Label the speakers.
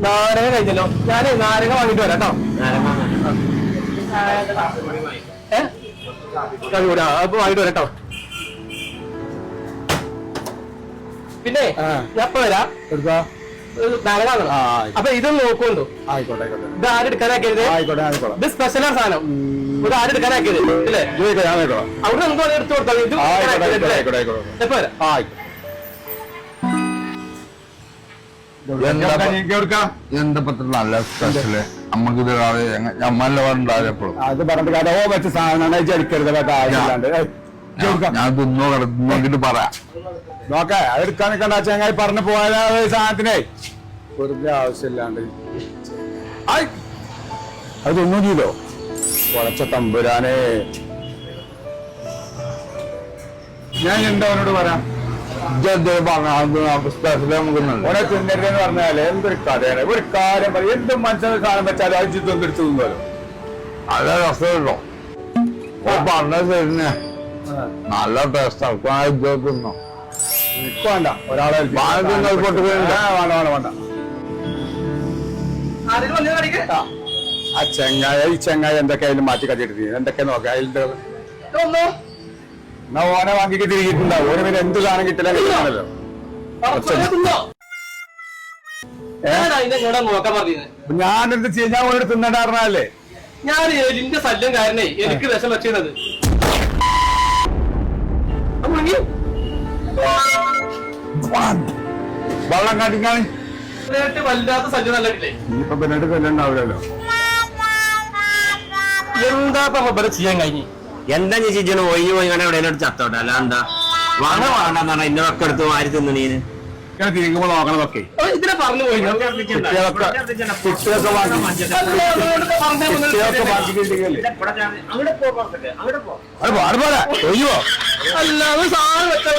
Speaker 1: നാരങ്ങ കഴിഞ്ഞല്ലോ. ഞാനേ നാരങ്ങ വാങ്ങിട്ട് വരാം കേട്ടോ. അപ്പൊ വാങ്ങിട്ട് വരാം കേട്ടോ. പിന്നെ ഞാൻ ഇപ്പൊ വരാം. നാരങ്ങ അപ്പൊ ഇതൊന്നും നോക്കുന്നുണ്ടോ?
Speaker 2: ആയിക്കോട്ടെ
Speaker 1: ഇത് ആരും എടുക്കാനാക്കിയത്? ഇത് സ്പെഷ്യലാണ് സാധനം. ഇത് ആരും എടുക്കാനാക്കിയത് അല്ലേ? അവിടെ എന്തോ എടുത്തു കൊടുത്താൽ ഇത് എപ്പോ വരാം.
Speaker 3: എന്താ നല്ല സ്പെഷ്യല് നമ്മക്ക് നമ്മല്ല പറഞ്ഞിട്ടുണ്ടാവില്ല എപ്പോഴും
Speaker 2: അത് പറഞ്ഞിട്ട് കട വെച്ച സാധനമാണ് ചരിക്കരുത്.
Speaker 3: ഞാൻ തിന്നോ കിടന്നോക്കിട്ട് പറയാം.
Speaker 2: നോക്കേ അതെടുക്കാൻ നിൽക്കണ്ട. ചങ്ങായി പറഞ്ഞു പോയാ സാധനത്തിനെ വെറുതെ ആവശ്യമില്ലാണ്ട് അത് തൊണ്ണൂറ് കിലോ കുറച്ച തമ്പുരാനെ. ഞാൻ എന്താ അവനോട് പറയാം?
Speaker 3: സ്പെഷ്യൽ നമുക്ക്
Speaker 2: ഓനെ തിന്നരുതെന്ന് പറഞ്ഞാല് എന്തൊരു കഥയാണ്. ഒരു കാര്യം പറയും, എന്ത് മനുഷ്യനെ സാധനം വെച്ചാലും അജിത്തൊന്നും എടുത്തു തിന്നല്ലോ.
Speaker 3: നല്ല രസമുണ്ടോ പറഞ്ഞത് ശരിനെ. നല്ല ടേസ്റ്റ് തിന്നോ.
Speaker 2: വേണ്ട ഒരാളെ വേണ്ട. ആ ചെങ്ങായ ഈ ചെങ്ങായ എന്തൊക്കെ അതിൽ മാറ്റി കത്തിയിട്ട് എന്തൊക്കെ നോക്കാം. അതിന്റെ എന്നാ ഓനെ വാങ്ങിക്ക് തിരികിട്ടുണ്ടാവും. ഓന് പിന്നെ എന്ത് സാധനം കിട്ടില്ല കിട്ടണല്ലോ. ഞാനെന്ത് ചെയ്യാൻ ഞാൻ ഓനോട് തിന്നണ്ടായിരുന്നല്ലേ.
Speaker 1: ഞാൻ എലിന്റെ ശല്യം കാരണേ എനിക്ക് വിഷം വെച്ചത്.
Speaker 2: വെള്ളം കാട്ടിക്കാണ്
Speaker 1: വല്ലാത്ത ശല്യം നല്ലില്ലേ.
Speaker 2: ഇനിയിപ്പൊ പിന്നീട് കൊല്ലുണ്ടാവില്ലല്ലോ.
Speaker 1: എന്താ ചെയ്യാൻ കഴിഞ്ഞു?
Speaker 4: എന്താ ചേച്ചി ഒയ്യോ ഇങ്ങനെ എവിടെയോട് ചത്തോട്ടെ. അല്ല എന്താ വേണ്ട വേണ്ടെന്ന് പറഞ്ഞാ ഇന്നൊക്കെ എടുത്ത് വാരി തിന്നു നീന്
Speaker 2: തിരിക്കുമ്പോ നോക്കണതൊക്കെ
Speaker 1: ഇതിനെ പറഞ്ഞു പോയി. അല്ലാതെ സാധനം വെച്ചാൽ